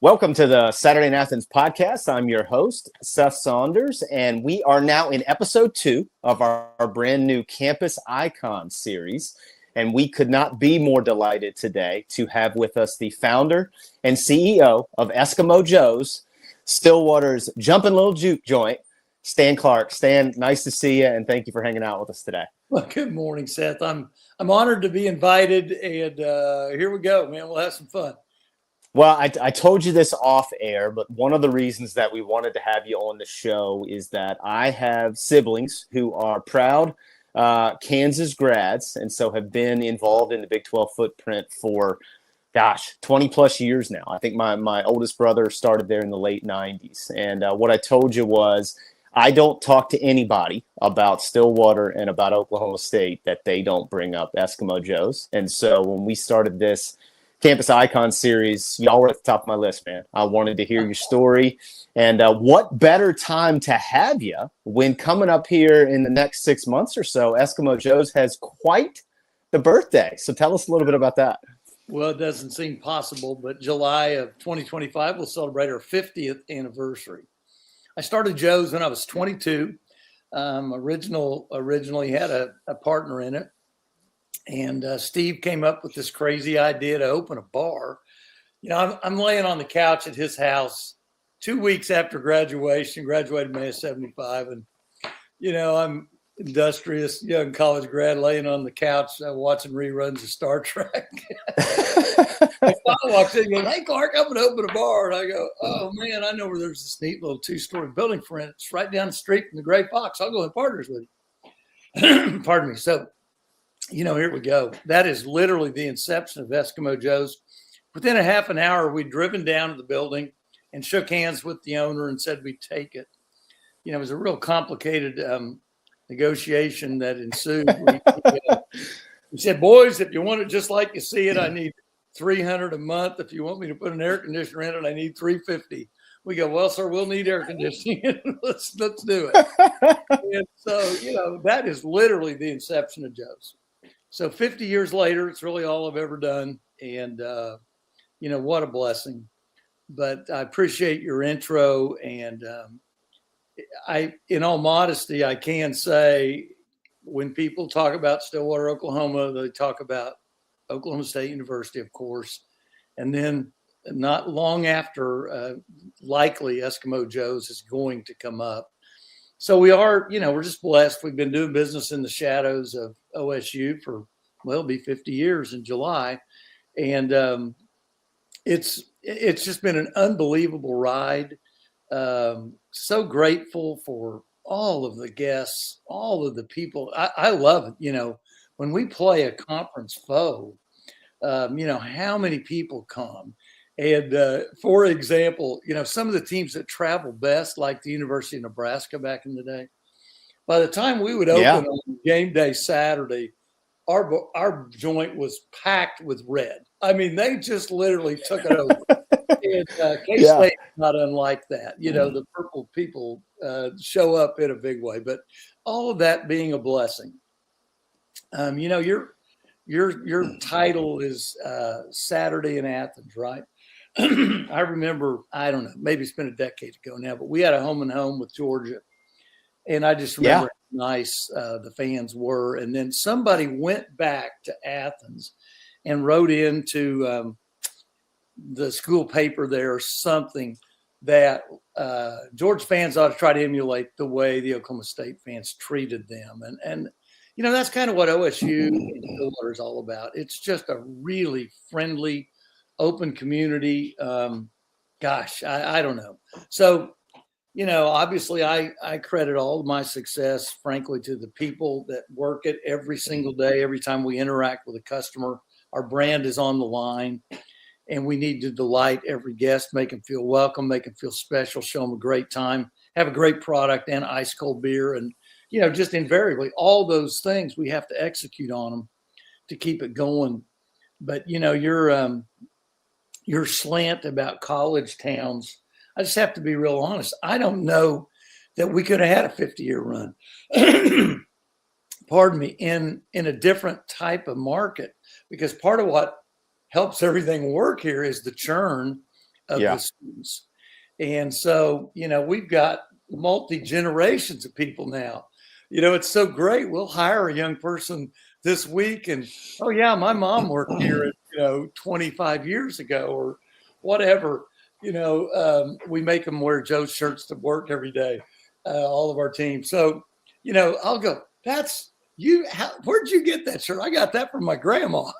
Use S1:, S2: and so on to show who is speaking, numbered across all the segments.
S1: Welcome to the Saturday in Athens podcast. I'm your host, Seth Saunders, and we are now in episode 2 of our brand new Campus Icon series. And we could not be more delighted today to have with us the founder and CEO of Eskimo Joe's, Stillwater's Jumpin' Little Juke joint, Stan Clark. Stan, nice to see you, and thank you for hanging out with us today.
S2: Well, good morning, Seth. I'm honored to be invited, and here we go, man. We'll have some fun.
S1: Well, I told you this off air, but one of the reasons that we wanted to have you on the show is that I have siblings who are proud Kansas grads, and so have been involved in the Big 12 footprint for, 20 plus years now. I think my oldest brother started there in the late 90s. And what I told you was I don't talk to anybody about Stillwater and about Oklahoma State that they don't bring up Eskimo Joe's. And so when we started this Campus Icon series, y'all were at the top of my list, man. I wanted to hear your story. And what better time to have you when coming up here in the next 6 months or so, Eskimo Joe's has quite the birthday. So tell us a little bit about that.
S2: Well, it doesn't seem possible, but July of 2025, we'll celebrate our 50th anniversary. I started Joe's when I was 22. Originally had a partner in it. And Steve came up with this crazy idea to open a bar. You know, I'm laying on the couch at his house 2 weeks after graduation, graduated May of 75. And, you know, I'm industrious young college grad laying on the couch watching reruns of Star Trek. My father walks in and goes, "Hey, Clark, I'm going to open a bar." And I go, "Oh, man, I know where there's this neat little 2-story building for it. It's right down the street from the Gray Fox. I'll go in partners with you." Pardon me. So, you know, here we go. That is literally the inception of Eskimo Joe's. Within a half an hour, we'd driven down to the building and shook hands with the owner and said we'd take it. You know, it was a real complicated negotiation that ensued. We said, "Boys, if you want it just like you see it, I need $300 a month. If you want me to put an air conditioner in it, I need $350. We go, "Well, sir, we'll need air conditioning. let's do it." And so, you know, that is literally the inception of Joe's. So 50 years later, it's really all I've ever done. And, you know, what a blessing. But I appreciate your intro. And in all modesty, I can say when people talk about Stillwater, Oklahoma, they talk about Oklahoma State University, of course. And then not long after, likely Eskimo Joe's is going to come up. So we are, you know, we're just blessed. We've been doing business in the shadows of OSU for, well, it'll be 50 years in July. And it's just been an unbelievable ride. So grateful for all of the guests, all of the people. I love it. You know, when we play a conference foe, you know, how many people come. And for example, you know, some of the teams that travel best, like the University of Nebraska back in the day, by the time we would open on game day Saturday, our joint was packed with red. I mean, they just literally took it over. And K-State is not unlike that. You know, the purple people show up in a big way. But all of that being a blessing. You know, your title is Saturday in Athens, right? I remember, I don't know, maybe it's been a decade ago now, but we had a home and home with Georgia. And I just remember how nice the fans were. And then somebody went back to Athens and wrote into the school paper there something that Georgia fans ought to try to emulate the way the Oklahoma State fans treated them. And you know, that's kind of what OSU and Stillwater is all about. It's just a really friendly, open community. I don't know. So, you know, obviously I credit all of my success, frankly, to the people that work it every single day. Every time we interact with a customer, our brand is on the line, and we need to delight every guest, make them feel welcome, make them feel special, show them a great time, have a great product and ice cold beer. And, you know, just invariably all those things we have to execute on them to keep it going. But, you know, your slant about college towns, I just have to be real honest. I don't know that we could have had a 50-year run, pardon me, in a different type of market, because part of what helps everything work here is the churn of the students. And so, we've got multi-generations of people now. It's so great. We'll hire a young person this week and, oh yeah, my mom worked here, 25 years ago or whatever. We make them wear Joe's shirts to work every day, all of our team. So, I'll go, that's you. Where'd you get that shirt? I got that from my grandma.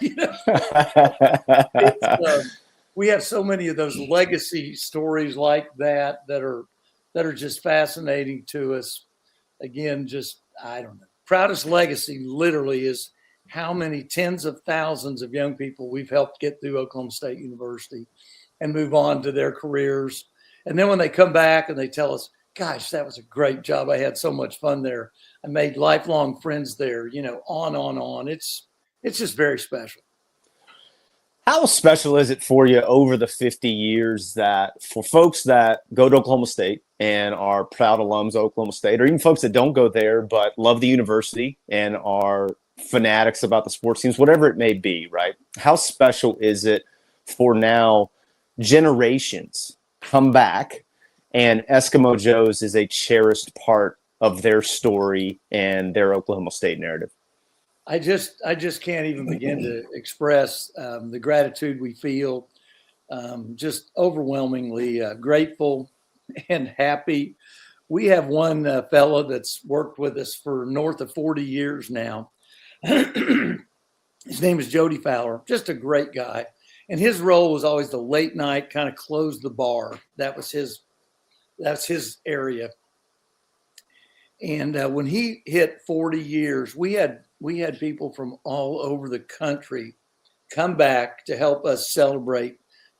S2: We have so many of those legacy stories like that are just fascinating to us. Again, I don't know. Proudest legacy literally is how many tens of thousands of young people we've helped get through Oklahoma State University and move on to their careers. And then when they come back and they tell us, gosh, that was a great job. I had so much fun there. I made lifelong friends there, on. It's just very special.
S1: How special is it for you over the 50 years that for folks that go to Oklahoma State and are proud alums of Oklahoma State, or even folks that don't go there but love the university and are fanatics about the sports teams, whatever it may be, right? How special is it for now generations come back and Eskimo Joe's is a cherished part of their story and their Oklahoma State narrative?
S2: I just can't even begin to express the gratitude we feel. Just overwhelmingly grateful and happy. We have one fellow that's worked with us for north of 40 years now. His name is Jody Fowler, just a great guy. And his role was always the late night, kind of close the bar. That's his area. And when he hit 40 years, we had people from all over the country come back to help us celebrate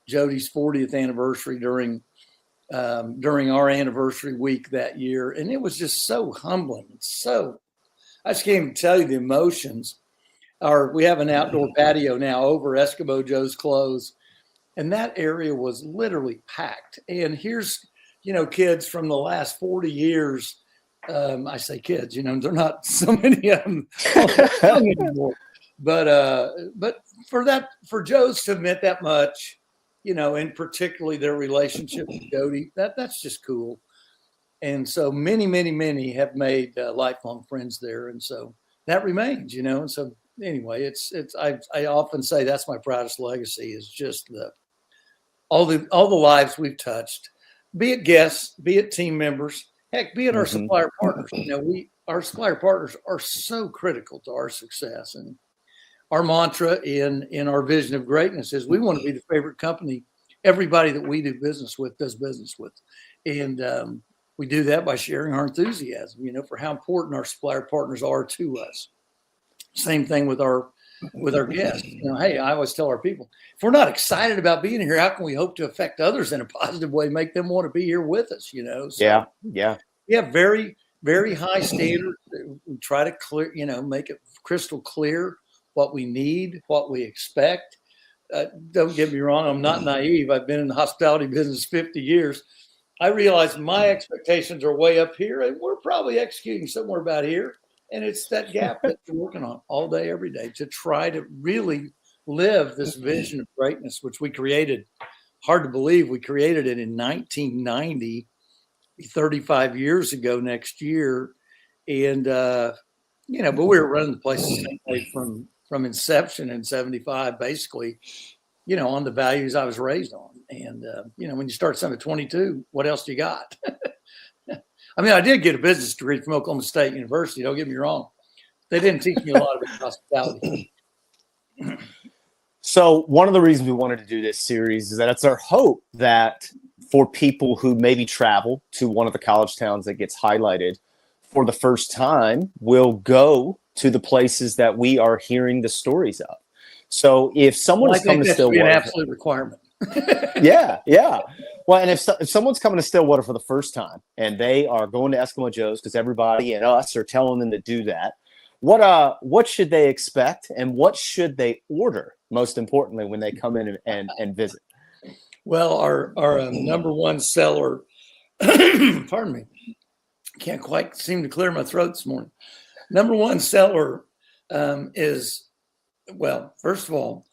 S2: Jody's 40th anniversary during our anniversary week that year. And it was just so humbling. I just can't even tell you the emotions. We have an outdoor patio now over Eskimo Joe's clothes, and that area was literally packed. And here's, kids from the last 40 years. I say kids, they're not so many of them anymore. But for Joe's to admit that much, and particularly their relationship with Jody, that's just cool. And so many, many, many have made lifelong friends there, and so that remains, And so anyway, I often say that's my proudest legacy is just all the lives we've touched, be it guests, be it team members. Heck, be it our supplier partners. Our supplier partners are so critical to our success. And our mantra in our vision of greatness is we want to be the favorite company everybody that we do business with does business with. And we do that by sharing our enthusiasm, for how important our supplier partners are to us. Same thing with our guests. Hey, I always tell our people, if we're not excited about being here, how can we hope to affect others in a positive way, make them want to be here with us, So, yeah. We have very, very high standards. We try to clear, make it crystal clear what we need, what we expect. Don't get me wrong. I'm not naive. I've been in the hospitality business 50 years. I realize my expectations are way up here and we're probably executing somewhere about here. And it's that gap that we're working on all day, every day to try to really live this vision of greatness, which we created. Hard to believe we created it in 1990, 35 years ago next year. And, but we were running the place the same way from inception in 75, basically, on the values I was raised on. And, when you start something at 22, what else do you got? I mean, I did get a business degree from Oklahoma State University. Don't get me wrong. They didn't teach me a lot of hospitality.
S1: So one of the reasons we wanted to do this series is that it's our hope that for people who maybe travel to one of the college towns that gets highlighted for the first time, will go to the places that we are hearing the stories of. So if someone is coming to Stillwater,
S2: an absolute requirement.
S1: Yeah. Well, and if someone's coming to Stillwater for the first time and they are going to Eskimo Joe's because everybody and us are telling them to do that, what should they expect and what should they order, most importantly, when they come in and visit?
S2: Well, our number one seller, pardon me, can't quite seem to clear my throat this morning. Number one seller is, well, first of all,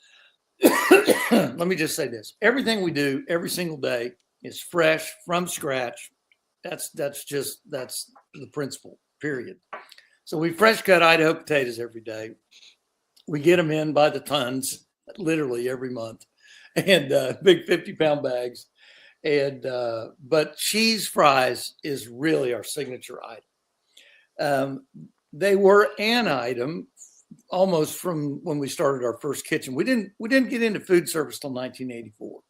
S2: let me just say this. Everything we do every single day is fresh from scratch. That's the principle, period. So we fresh cut Idaho potatoes every day. We get them in by the tons, literally every month, and big 50-pound bags. And but cheese fries is really our signature item. They were an item almost from when we started our first kitchen. We didn't get into food service till 1984.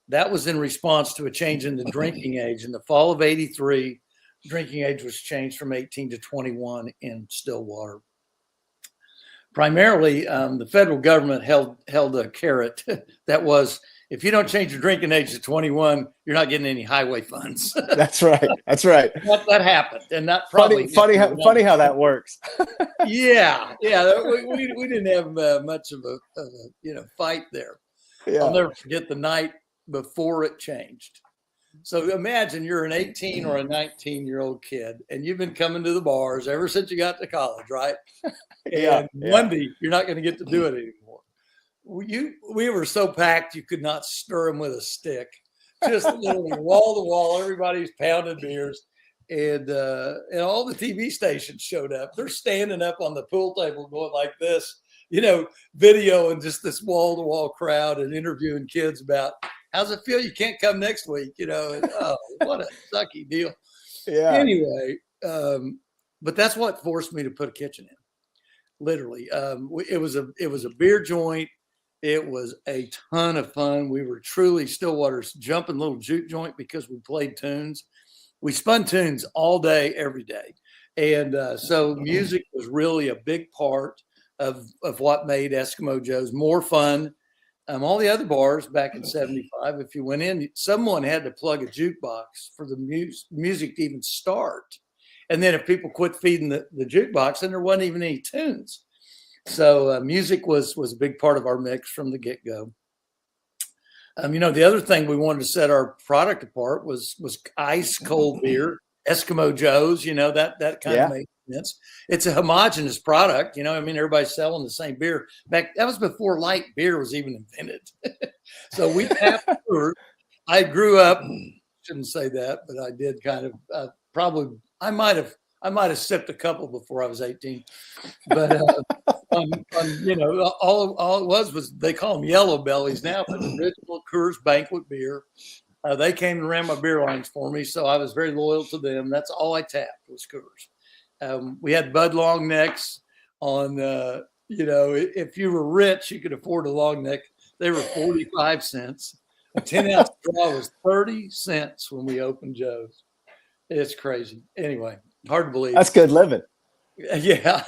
S2: That was in response to a change in the drinking age. In the fall of '83, drinking age was changed from 18 to 21 in Stillwater. Primarily, the federal government held a carrot that was, if you don't change your drinking age to 21, you're not getting any highway funds.
S1: That's right. That's right.
S2: That happened, and that probably
S1: funny how that works.
S2: yeah. We didn't have much of a fight there. Yeah. I'll never forget the night before it changed. So imagine you're an 18 or a 19-year-old kid, and you've been coming to the bars ever since you got to college, right? And Monday, you're not going to get to do it anymore. We were so packed you could not stir them with a stick. Just literally wall to wall. Everybody's pounding beers, and all the TV stations showed up. They're standing up on the pool table going like this, video, and just this wall to wall crowd and interviewing kids about how's it feel you can't come next week, and, oh, what a sucky deal. Yeah. Anyway, but that's what forced me to put a kitchen in. Literally, it was a beer joint. It was a ton of fun. We were truly Stillwater's jumping little juke joint because we played tunes. We spun tunes all day, every day. And so music was really a big part of what made Eskimo Joe's more fun. All the other bars back in 75, if you went in, someone had to plug a jukebox for the music to even start. And then if people quit feeding the jukebox, then there wasn't even any tunes. So music was a big part of our mix from the get-go. The other thing we wanted to set our product apart was ice cold beer, Eskimo Joe's, that kind of makes sense. It's a homogenous product, everybody's selling the same beer. That was before light beer was even invented. So we tapped through. I grew up, shouldn't say that, but I did kind of probably, I might have sipped a couple before I was 18, but all it was they call them yellow bellies now, but original Coors Banquet beer. They came and ran my beer lines for me, so I was very loyal to them. That's all I tapped was Coors. We had Bud Long Necks on. If you were rich, you could afford a long neck. They were 45 cents. A 10-ounce straw was 30 cents when we opened Joe's. It's crazy. Anyway, hard to believe.
S1: That's good living.
S2: Yeah.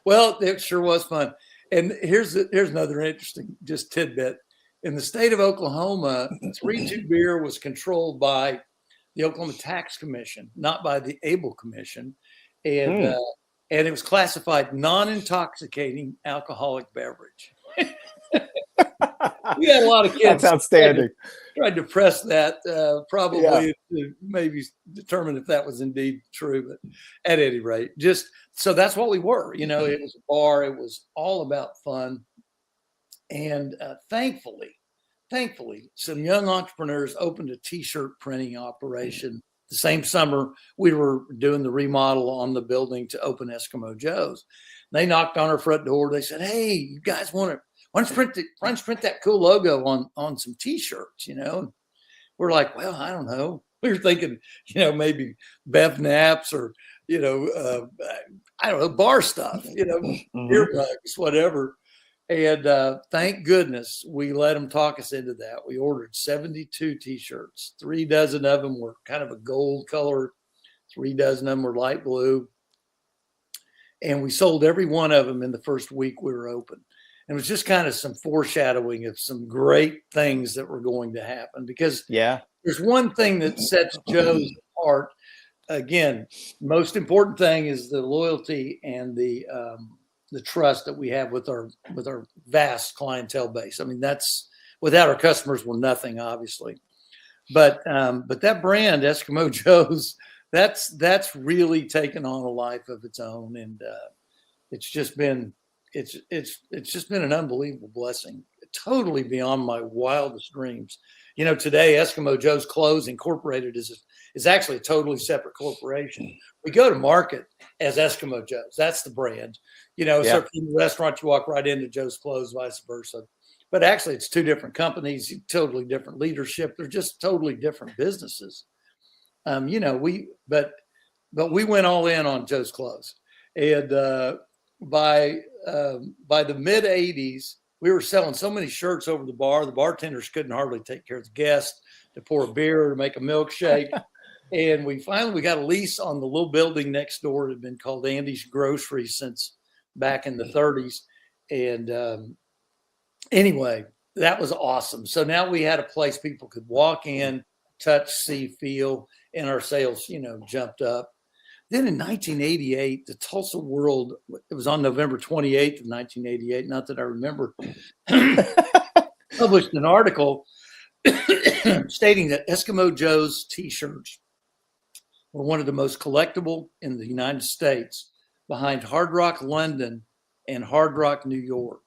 S2: Well, it sure was fun. And here's another interesting just tidbit. In the state of Oklahoma, 3-2 beer was controlled by the Oklahoma Tax Commission, not by the Able Commission. And it was classified non-intoxicating alcoholic beverage. We had a lot of kids.
S1: That's outstanding.
S2: Tried to press that probably to maybe determine if that was indeed true. But at any rate, so that's what we were. It was a bar. It was all about fun. And thankfully, some young entrepreneurs opened a T-shirt printing operation. The same summer, we were doing the remodel on the building to open Eskimo Joe's. They knocked on our front door. They said, "Hey, you guys why don't you print that cool logo on some T-shirts?" And we're like, "Well, I don't know." We were thinking, maybe Bev Naps or I don't know, bar stuff, earbuds, whatever. And thank goodness we let them talk us into that. We ordered 72 T-shirts. 3 dozen of them were kind of a gold color. 3 dozen of them were light blue. And we sold every one of them in the first week we were open. And it was just kind of some foreshadowing of some great things that were going to happen. Because there's one thing that sets Joe's apart. Again, most important thing is the loyalty and the trust that we have with our vast clientele base. I mean, that's without our customers, we're nothing, obviously. But that brand, Eskimo Joe's, that's really taken on a life of its own, and it's just been an unbelievable blessing totally beyond my wildest dreams. You know, today Eskimo Joe's Clothes Incorporated is actually a totally separate corporation. We go to market as Eskimo Joe's. That's the brand. You know, so from the restaurant, you walk right into Joe's Clothes, vice versa. But actually, it's two different companies, totally different leadership. They're just totally different businesses. You know, but we went all in on Joe's Clothes, and by the mid '80s, we were selling so many shirts over the bar. The bartenders couldn't hardly take care of the guests to pour a beer or to make a milkshake. And we got a lease on the little building next door. It had been called Andy's Grocery since back in the 30s. And anyway, that was awesome. So now we had a place people could walk in, touch, see, feel, and our sales, you know, jumped up. Then in 1988, the Tulsa World, it was on November 28th of 1988, not that I remember, published an article stating that Eskimo Joe's T-shirts were one of the most collectible in the United States, behind Hard Rock London and Hard Rock New York.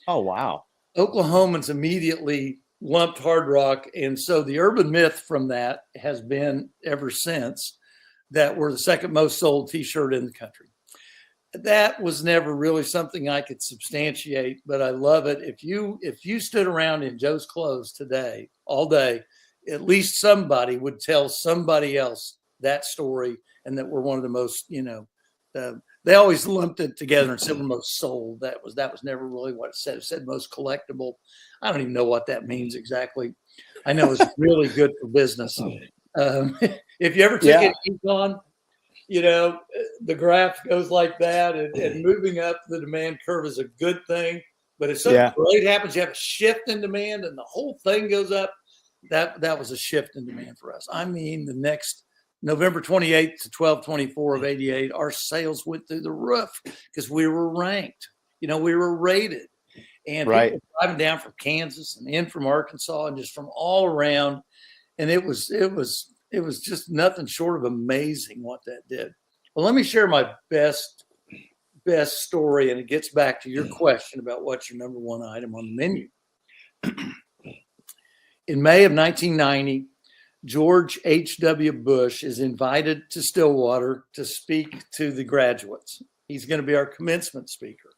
S1: Oh, wow.
S2: Oklahomans immediately lumped Hard Rock, and so the urban myth from that has been ever since that we're the second most sold T-shirt in the country. That was never really something I could substantiate, but I love it. If you stood around in Joe's Clothes today, all day, at least somebody would tell somebody else that story, and that we're one of the most, you know, they always lumped it together and said we're most sold. That was never really what it said. It said most collectible. I don't even know what that means exactly. I know it's really good for business. If you ever took it econ, you know, the graph goes like that, and moving up the demand curve is a good thing. But if something great happens, you have a shift in demand and the whole thing goes up. That was a shift in demand for us. I mean, the next November 28th to 12/24 of 88, our sales went through the roof because we were ranked. You know, we were rated. And people driving down from Kansas and in from Arkansas and just from all around. And it was just nothing short of amazing what that did. Well, let me share my best story, and it gets back to your question about what's your number one item on the menu. In May of 1990, George H.W. Bush is invited to Stillwater to speak to the graduates. He's going to be our commencement speaker.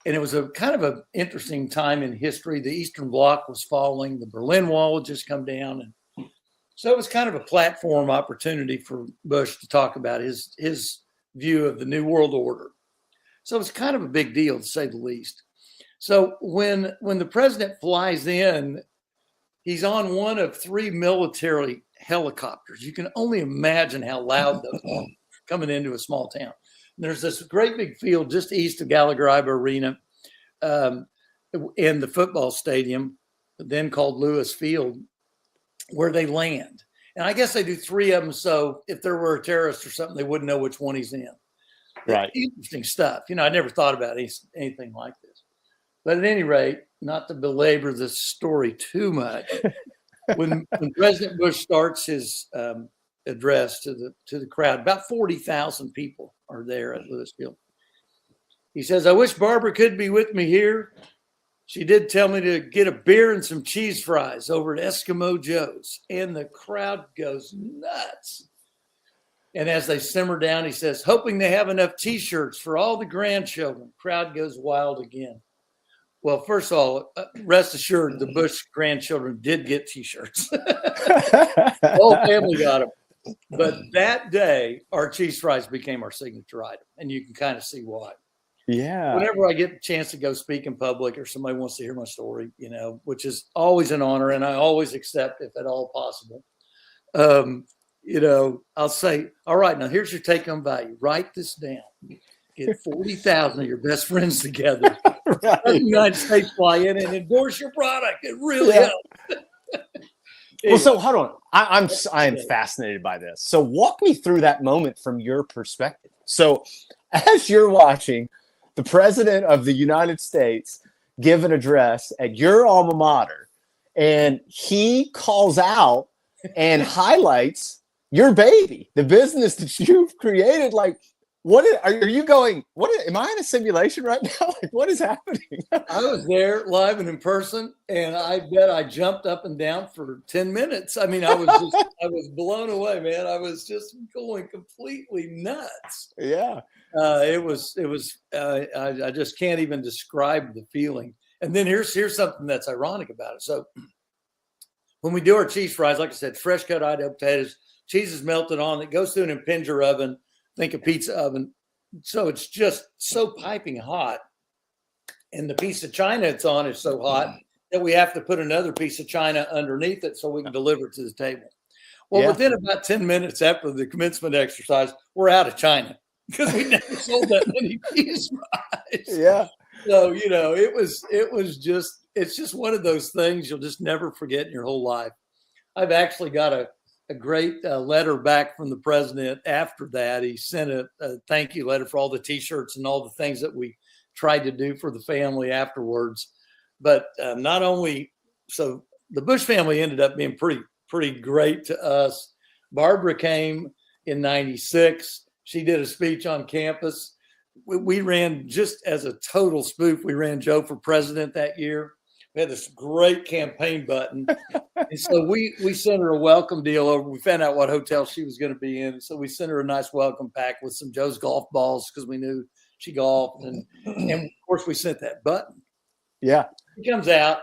S2: And it was a kind of an interesting time in history. The Eastern Bloc was falling. The Berlin Wall had just come down. And so it was kind of a platform opportunity for Bush to talk about his view of the New World Order. So it was kind of a big deal, to say the least. So when the president flies in, he's on one of three military helicopters. You can only imagine how loud those are coming into a small town. And there's this great big field just east of Gallagher-Iba Arena, in the football stadium, then called Lewis Field, where they land. And I guess they do three of them, so if there were a terrorist or something, they wouldn't know which one he's in.
S1: Right.
S2: Interesting stuff. You know, I never thought about anything like this. But at any rate, not to belabor this story too much, when President Bush starts his address to the crowd, about 40,000 people are there at Lewis Field. He says, "I wish Barbara could be with me here. She did tell me to get a beer and some cheese fries over at Eskimo Joe's." And the crowd goes nuts. And as they simmer down, he says, "Hoping they have enough T-shirts for all the grandchildren." Crowd goes wild again. Well, first of all, rest assured, the Bush grandchildren did get T-shirts. The whole family got them. But that day, our cheese fries became our signature item. And you can kind of see why.
S1: Yeah.
S2: Whenever I get a chance to go speak in public or somebody wants to hear my story, you know, which is always an honor, and I always accept if at all possible, you know, I'll say, all right, now here's your take-home value. Write this down. Get 40,000 of your best friends together. Right. The United States fly in and endorse your product. It really helps.
S1: Well, so hold on. I am fascinated by this. So walk me through that moment from your perspective. So as you're watching the president of the United States give an address at your alma mater, and he calls out and highlights your baby, the business that you've created, like, are you going? Am I in a simulation right now? Like, what is happening?
S2: I was there live and in person, and I bet I jumped up and down for 10 minutes. I mean, I was blown away, man. I was just going completely nuts.
S1: Yeah.
S2: I just can't even describe the feeling. And then here's something that's ironic about it. So when we do our cheese fries, like I said, fresh cut Idaho potatoes, cheese is melted on, it goes through an impinger oven, think a pizza oven. So it's just so piping hot. And the piece of china it's on is so hot that we have to put another piece of china underneath it so we can deliver it to the table. Well, within about 10 minutes after the commencement exercise, we're out of china because we never sold that many cheese fries.
S1: Yeah.
S2: So, it's just one of those things you'll just never forget in your whole life. I've actually got a great letter back from the president after that. He sent a thank you letter for all the T-shirts and all the things that we tried to do for the family afterwards. But not only, so the Bush family ended up being pretty great to us. Barbara came in 96. She did a speech on campus. We ran, just as a total spoof, we ran Joe for president that year. We had this great campaign button. And so we sent her a welcome deal over. We found out what hotel she was going to be in. So we sent her a nice welcome pack with some Joe's golf balls because we knew she golfed. And of course, we sent that button.
S1: Yeah.
S2: She comes out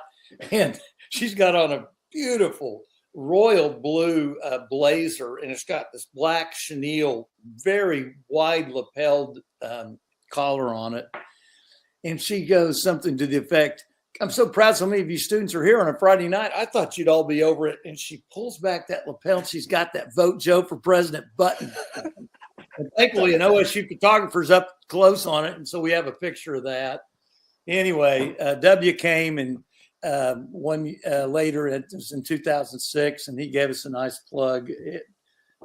S2: and she's got on a beautiful royal blue blazer, and it's got this black chenille, very wide lapelled collar on it. And she goes something to the effect, "I'm so proud so many of you students are here on a Friday night. I thought you'd all be over it." And she pulls back that lapel and she's got that Vote Joe for President button. And thankfully, an OSU photographer's up close on it. And so we have a picture of that. Anyway, W came and one later, it was in 2006, and he gave us a nice plug.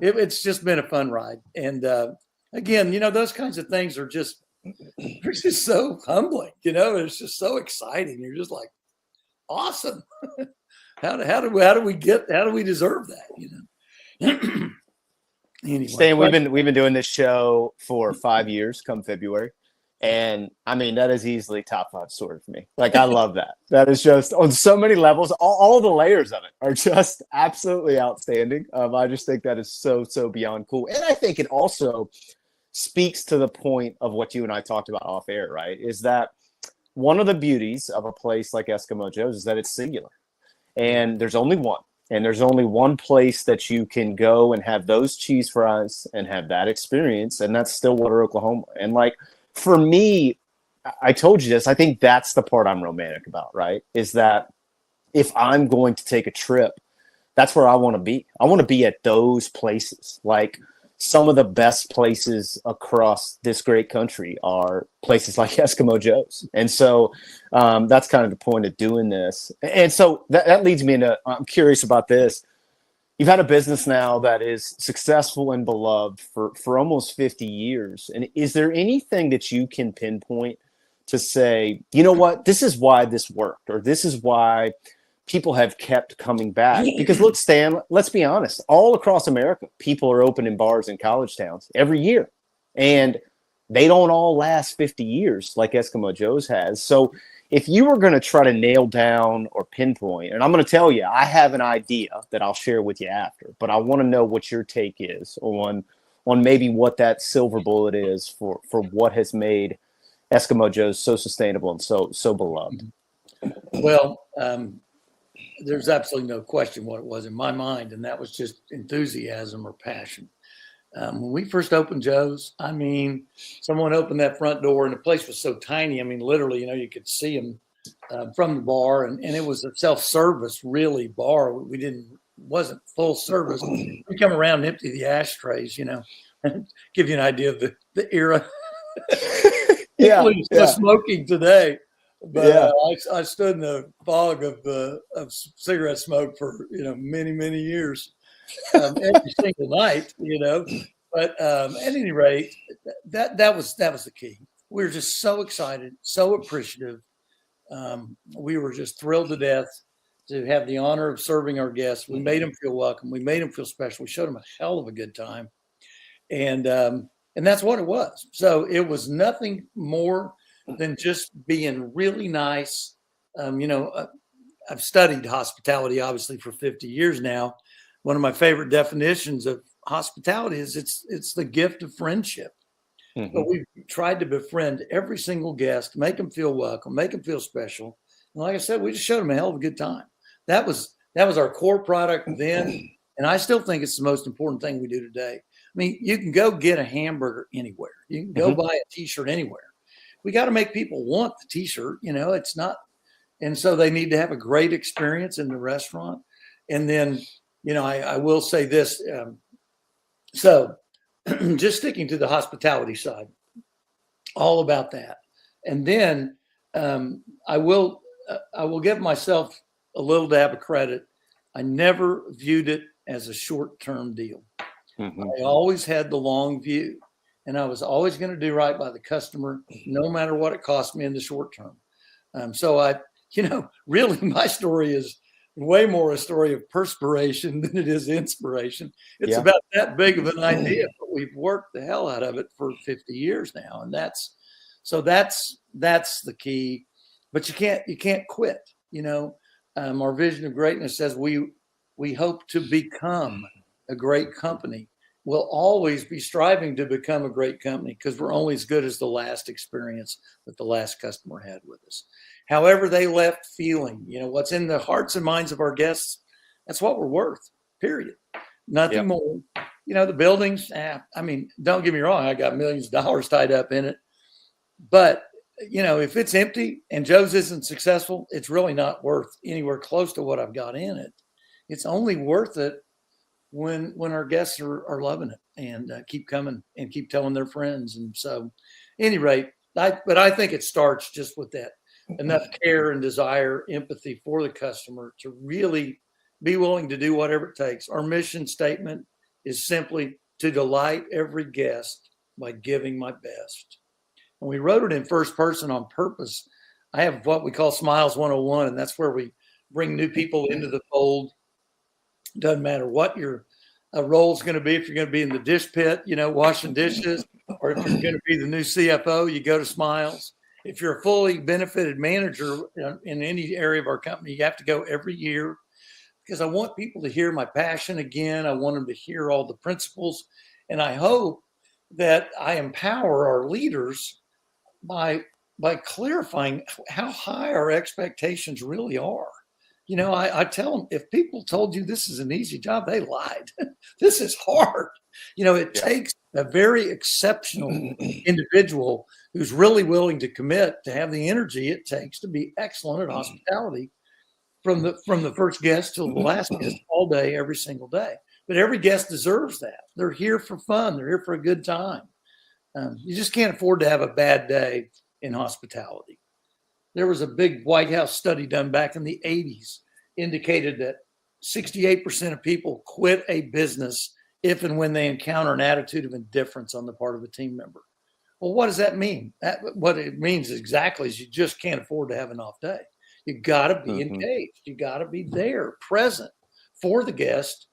S2: It's just been a fun ride. And again, those kinds of things are just, they're just so humbling, it's just so exciting. You're just like, awesome. How do we deserve that? Anyway,
S1: Stan, we've been doing this show for 5 years come February. And I mean, that is easily top 5 story for me. Like, I love that. That is just on so many levels. All the layers of it are just absolutely outstanding. I just think that is so beyond cool. And I think it also speaks to the point of what you and I talked about off air, right? Is that one of the beauties of a place like Eskimo Joe's is that it's singular. And there's only one. And there's only one place that you can go and have those cheese fries and have that experience. And that's Stillwater, Oklahoma. And like, for me, I told you this, I think that's the part I'm romantic about, right? Is that if I'm going to take a trip, that's where I want to be. I want to be at those places. Like, some of the best places across this great country are places like Eskimo Joe's. And so that's kind of the point of doing this. And so that leads me into, I'm curious about this. You've had a business now that is successful and beloved for almost 50 years. And is there anything that you can pinpoint to say, you know what, this is why this worked, or this is why people have kept coming back? Because look, Stan, let's be honest, all across America, people are opening bars in college towns every year, and they don't all last 50 years like Eskimo Joe's has. So if you were going to try to nail down or pinpoint, and I'm going to tell you, I have an idea that I'll share with you after, but I want to know what your take is on maybe what that silver bullet is for what has made Eskimo Joe's so sustainable and so beloved.
S2: Well, there's absolutely no question what it was in my mind, and that was just enthusiasm or passion. When we first opened Joe's, I mean, someone opened that front door and the place was so tiny. I mean, literally, you could see them from the bar, and it was a self-service really bar. Wasn't full service. We come around and empty the ashtrays, and give you an idea of the era.
S1: Yeah.
S2: Smoking today. But I stood in the fog of cigarette smoke for many, many years, every single night. But at any rate, that was the key. We were just so excited, so appreciative. We were just thrilled to death to have the honor of serving our guests. We made them feel welcome. We made them feel special. We showed them a hell of a good time, and And that's what it was. So it was nothing more than just being really nice. I've studied hospitality obviously for 50 years now. One of my favorite definitions of hospitality is it's the gift of friendship.
S1: Mm-hmm.
S2: But we've tried to befriend every single guest, make them feel welcome, make them feel special. And like I said, we just showed them a hell of a good time. That was our core product then. And I still think it's the most important thing we do today. I mean, you can go get a hamburger anywhere. You can go buy a t-shirt anywhere. We got to make people want the t-shirt. It's not. And so they need to have a great experience in the restaurant. And then, I will say this. So just sticking to the hospitality side, all about that. And then I will give myself a little dab of credit. I never viewed it as a short-term deal.
S1: Mm-hmm.
S2: I always had the long view, and I was always going to do right by the customer, no matter what it cost me in the short term. So really my story is way more a story of perspiration than it is inspiration. It's about that big of an idea, but we've worked the hell out of it for 50 years now. And that's the key, but you can't quit. Our vision of greatness says we hope to become a great company. We'll always be striving to become a great company because we're only as good as the last experience that the last customer had with us. However they left feeling, what's in the hearts and minds of our guests, that's what we're worth, period. Nothing more. The buildings, don't get me wrong, I got millions of dollars tied up in it. But, if it's empty and Joe's isn't successful, it's really not worth anywhere close to what I've got in it. It's only worth it when our guests are loving it and keep coming and keep telling their friends. And so, at any rate, I think it starts just with that enough care and desire, empathy for the customer to really be willing to do whatever it takes. Our mission statement is simply to delight every guest by giving my best. And we wrote it in first person on purpose. I have what we call Smiles 101, and that's where we bring new people into the fold. Doesn't matter what your role is going to be. If you're going to be in the dish pit, washing dishes, or if you're going to be the new CFO, you go to Smiles. If you're a fully benefited manager in any area of our company, you have to go every year because I want people to hear my passion again. I want them to hear all the principles. And I hope that I empower our leaders by clarifying how high our expectations really are. I tell them, if people told you this is an easy job, they lied. This is hard. It takes a very exceptional individual who's really willing to commit to have the energy it takes to be excellent at hospitality from the first guest till the last guest all day, every single day. But every guest deserves that. They're here for fun. They're here for a good time. You just can't afford to have a bad day in hospitality. There was a big White House study done back in the 80s indicated that 68% of people quit a business if and when they encounter an attitude of indifference on the part of a team member. Well, what does that mean? What it means exactly is you just can't afford to have an off day. You got to be engaged. You got to be there, present for the guest,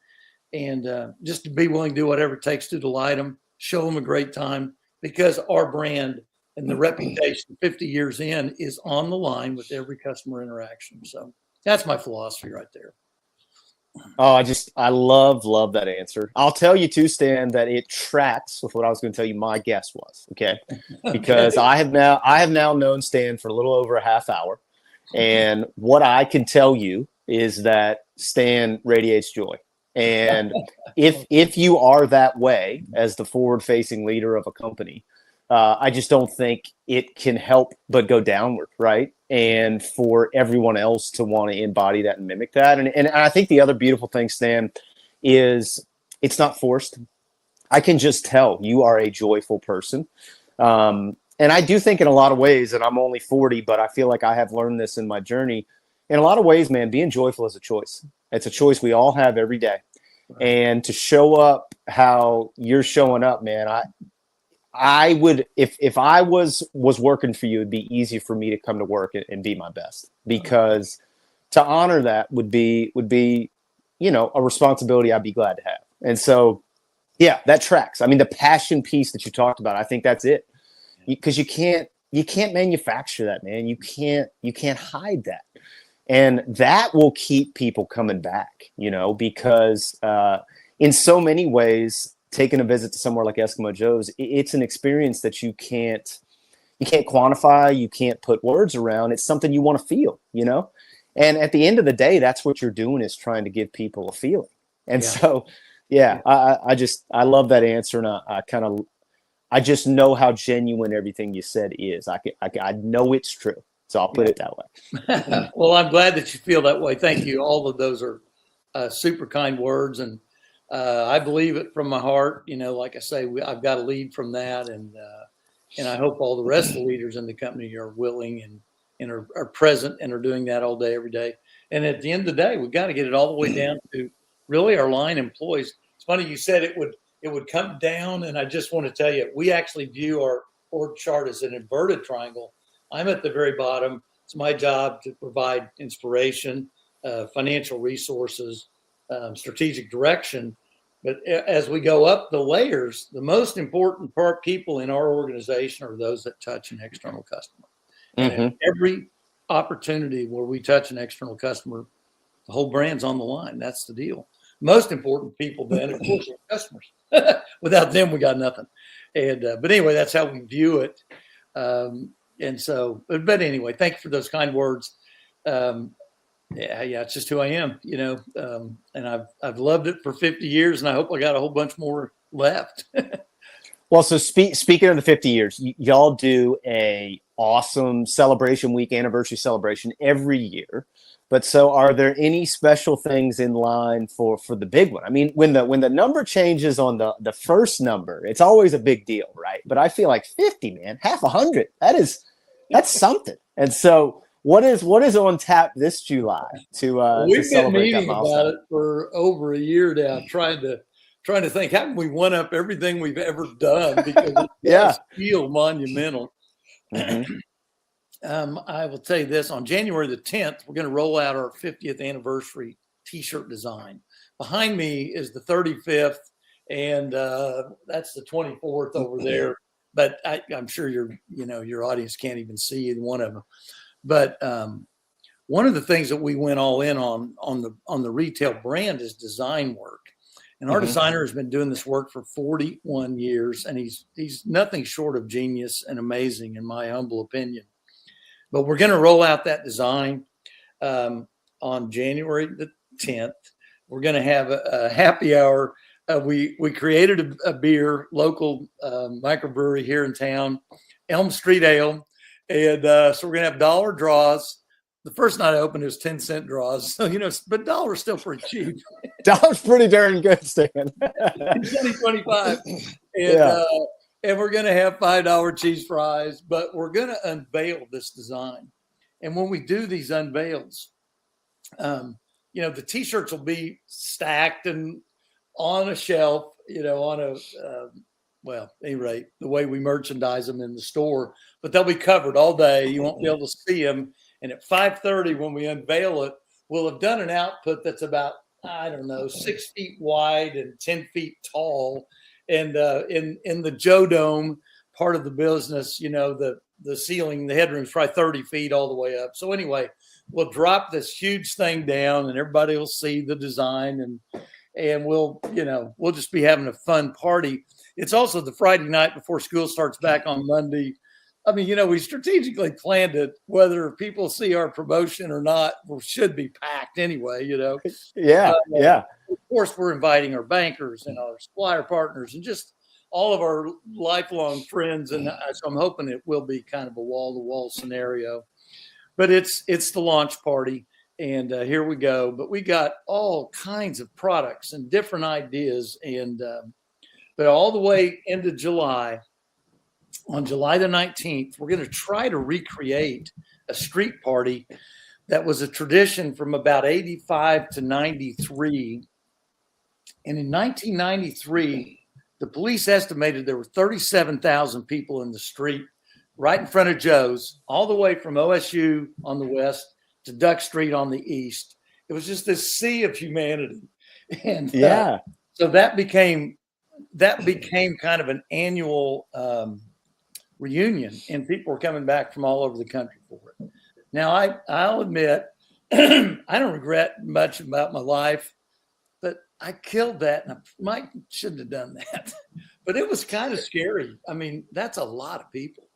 S2: and just to be willing to do whatever it takes to delight them, show them a great time, because our brand and the reputation 50 years in is on the line with every customer interaction. So that's my philosophy right there.
S1: Oh, I love that answer. I'll tell you too, Stan, that it tracks with what I was going to tell you my guess was. Okay. Because I have now known Stan for a little over a half hour. And what I can tell you is that Stan radiates joy. And if you are that way as the forward-facing leader of a company, I just don't think it can help but go downward, right? And for everyone else to want to embody that and mimic that. And I think the other beautiful thing, Stan, is it's not forced. I can just tell you are a joyful person. And I do think in a lot of ways, and I'm only 40, but I feel like I have learned this in my journey. In a lot of ways, man, being joyful is a choice. It's a choice we all have every day. Right. And to show up how you're showing up, man, I would, if I was working for you, it'd be easy for me to come to work and be my best, because to honor that would be, a responsibility I'd be glad to have. And so Yeah, that tracks. I mean, the passion piece that you talked about, I think that's it. Because you can't manufacture that, man. You can't hide that. And that will keep people coming back, because in so many ways, taking a visit to somewhere like Eskimo Joe's, it's an experience that you can't quantify, you can't put words around. It's something you want to feel, And at the end of the day, that's what you're doing, is trying to give people a feeling. And so, I love that answer, and I just know how genuine everything you said is. I know it's true, so I'll put it that way.
S2: Well, I'm glad that you feel that way. Thank you. All of those are super kind words, and I believe it from my heart. Like I say, I've got to lead from that, and I hope all the rest of the leaders in the company are willing and are present and are doing that all day, every day. And at the end of the day, we've got to get it all the way down to really our line employees. It's funny you said it would come down, and I just want to tell you, we actually view our org chart as an inverted triangle. I'm at the very bottom. It's my job to provide inspiration, financial resources, strategic direction. But as we go up the layers, the most important people in our organization are those that touch an external customer. Mm-hmm. And every opportunity where we touch an external customer, the whole brand's on the line. That's the deal. Most important people then, of course, are customers. Without them, we got nothing. And but anyway, that's how we view it. And so, but anyway, thank you for those kind words. It's just who I am, and I've loved it for 50 years, and I hope I got a whole bunch more left.
S1: Well, so speaking of the 50 years, y'all do a awesome celebration week, anniversary celebration every year. But so are there any special things in line for the big one? I mean, when the number changes on the first number, it's always a big deal, right? But I feel like 50, man, half 100, that's something. And so what is on tap this July to
S2: we've
S1: celebrate
S2: been meeting
S1: that milestone?
S2: about it for over a year now, trying to think, how can we one up everything we've ever done, because it does feel monumental. Mm-hmm. I will tell you this, on January the 10th, we're going to roll out our 50th anniversary t-shirt design. Behind me is the 35th, and that's the 24th over there. But I'm sure your audience can't even see either one of them. But one of the things that we went all in on the retail brand is design work. And our designer has been doing this work for 41 years, and he's nothing short of genius and amazing, in my humble opinion. But we're going to roll out that design on January the 10th. We're going to have a happy hour. We created a beer, local microbrewery here in town, Elm Street Ale. And so we're going to have dollar draws. The first night I opened, it was 10-cent draws. So, but dollar's still pretty cheap.
S1: Dollar's pretty darn good, Stan.
S2: It's only 25. And we're going to have $5 cheese fries, but we're going to unveil this design. And when we do these unveils, the T-shirts will be stacked and on a shelf, on a, at any rate, the way we merchandise them in the store, but they'll be covered all day. You won't be able to see them. And at 5:30, when we unveil it, we'll have done an output that's about, 6 feet wide and 10 feet tall. And in the Joe Dome part of the business, the ceiling, the headroom is probably 30 feet all the way up. So anyway, we'll drop this huge thing down, and everybody will see the design, and we'll just be having a fun party. It's also the Friday night before school starts back on Monday. I mean, we strategically planned it, whether people see our promotion or not, we should be packed anyway,
S1: Yeah.
S2: Of course, we're inviting our bankers and our supplier partners and just all of our lifelong friends. And so I'm hoping it will be kind of a wall-to-wall scenario. But it's the launch party, and here we go. But we got all kinds of products and different ideas. And but all the way into July, on July the 19th, we're going to try to recreate a street party that was a tradition from about 85 to 93. And in 1993, the police estimated there were 37,000 people in the street right in front of Joe's, all the way from OSU on the west to Duck Street on the east. It was just this sea of humanity. And so that became that became kind of an annual reunion, and people were coming back from all over the country for it. Now, I'll admit, I don't regret much about my life, but I killed that, and I shouldn't have done that. But it was kind of scary. I mean, that's a lot of people.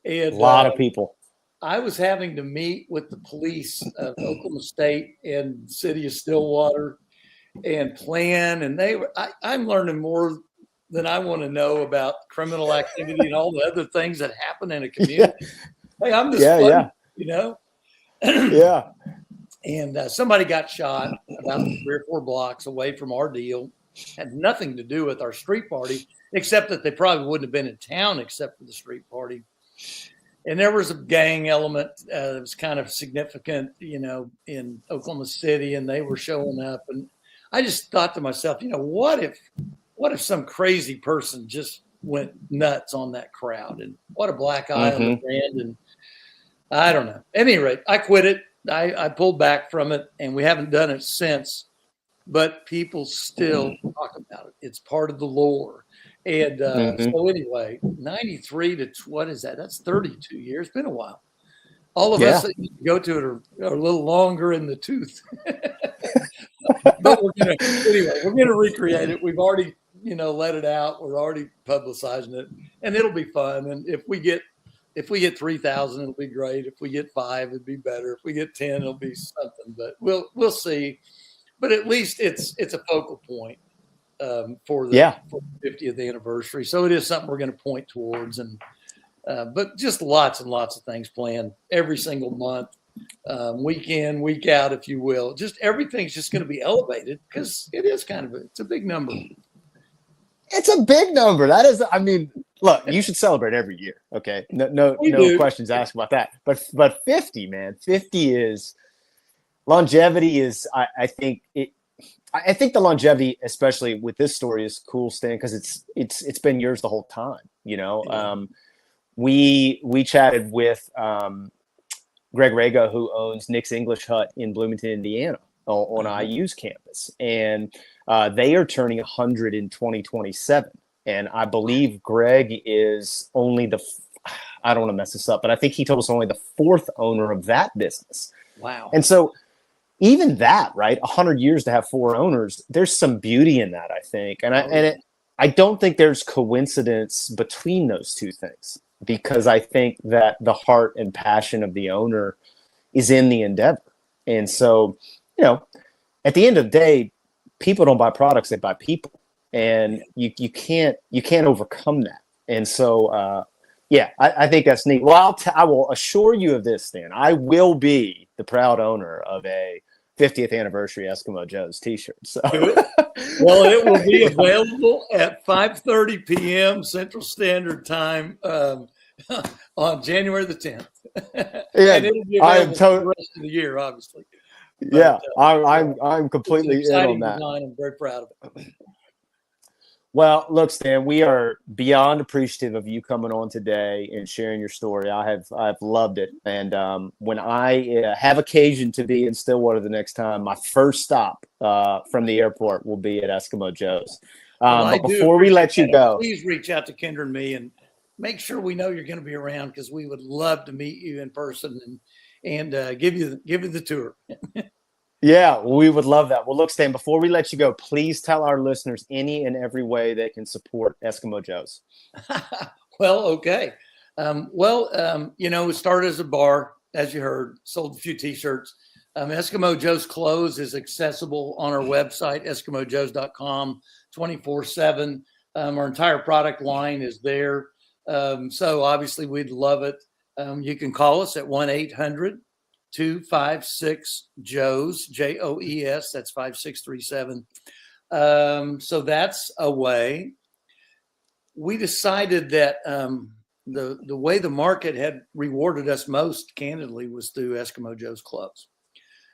S2: And
S1: a lot of people.
S2: I was having to meet with the police of Oklahoma State and the city of Stillwater and plan. And I'm learning more than I want to know about criminal activity and all the other things that happen in a community. Hey, I'm just fun, you know?
S1: Yeah.
S2: And somebody got shot about 3 or 4 blocks away from our deal. Had nothing to do with our street party, except that they probably wouldn't have been in town except for the street party. And there was a gang element that was kind of significant, you know, in Oklahoma City, and they were showing up. And I just thought to myself, you know, what if some crazy person just went nuts on that crowd? And what a black eye on the brand. And I don't know. At any rate, I quit it. I pulled back from it, and we haven't done it since. But people still talk about it. It's part of the lore. And so anyway, 93 to what is that? That's 32 years. It's been a while. All of us that go to it are a little longer in the tooth. But we're gonna recreate it. We've already, you know, let it out. We're already publicizing it, and it'll be fun. And if we get 3,000, it'll be great. If we get 5, it'd be better. If we get 10, it'll be something. But we'll see. But at least it's a focal point for the 50th anniversary. So it is something we're going to point towards. And but just lots and lots of things planned every single month, week in, week out, if you will. Just everything's just going to be elevated because it is it's a big number.
S1: It's a big number. That is, I mean, look, you should celebrate every year. Okay. No questions asked about that. But 50, man, 50 is longevity is, I think the longevity, especially with this story, is cool, Stan, because it's been yours the whole time. You know, we chatted with Greg Rago, who owns Nick's English Hut in Bloomington, Indiana, on IU's campus, and they are turning 100 in 2027. And I believe Greg is only I don't want to mess this up, but I think he told us only the 4th owner of that business.
S2: Wow.
S1: And so even that, right, 100 years to have 4 owners, there's some beauty in that, I think. And I don't think there's coincidence between those two things, because I think that the heart and passion of the owner is in the endeavor. And so, you know, at the end of the day, people don't buy products, they buy people. And you can't overcome that. And so, I think that's neat. Well, I will assure you of this, Stan. I will be the proud owner of a 50th anniversary Eskimo Joe's t-shirt. So,
S2: well, it will be available at 5:30 p.m. Central Standard Time on January the 10th.
S1: Yeah,
S2: and it'll be available for the rest of the year, obviously.
S1: But, I'm completely in on that.
S2: Design. I'm very proud of it.
S1: Well, look, Stan, we are beyond appreciative of you coming on today and sharing your story. I've loved it. And when I have occasion to be in Stillwater the next time, my first stop from the airport will be at Eskimo Joe's. But before we let you go,
S2: please reach out to Kendra and me and make sure we know you're going to be around, because we would love to meet you in person and give you the tour.
S1: Yeah, we would love that. Well, look, Stan, before we let you go, please tell our listeners any and every way they can support Eskimo Joe's.
S2: Well, okay. You know, it started as a bar, as you heard, sold a few T-shirts. Eskimo Joe's clothes is accessible on our website, eskimojoes.com, 24/7. Our entire product line is there. So obviously we'd love it. You can call us at 1-800-256-JOES, JOES. That's 5637. So that's a way. We decided that the way the market had rewarded us most candidly was through Eskimo Joe's clubs.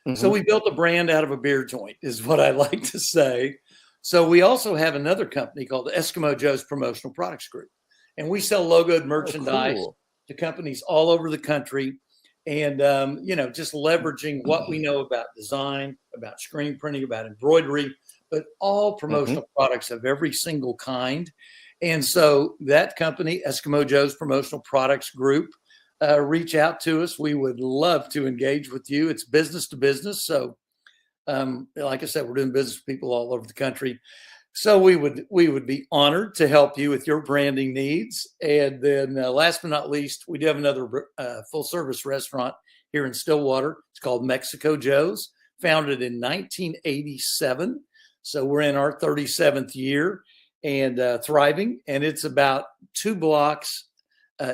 S2: Mm-hmm. So we built a brand out of a beer joint, is what I like to say. So we also have another company called the Eskimo Joe's Promotional Products Group, and we sell logoed merchandise to companies all over the country. And, you know, just leveraging what we know about design, about screen printing, about embroidery, but all promotional products of every single kind. And so that company, Eskimo Joe's Promotional Products Group, reach out to us. We would love to engage with you. It's business to business. So like I said, we're doing business with people all over the country. So we would be honored to help you with your branding needs. And then last but not least, we do have another full service restaurant here in Stillwater. It's called Mexico Joe's, founded in 1987. So we're in our 37th year and thriving. And it's about 2 blocks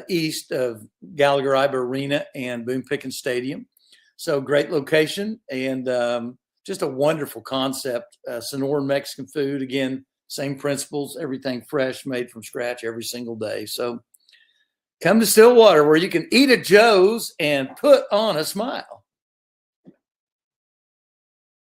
S2: east of Gallagher-Iba Arena and Boone Pickens Stadium. So great location and just a wonderful concept. Sonoran Mexican food, again, same principles, everything fresh, made from scratch every single day. So come to Stillwater where you can eat at Joe's and put on a smile.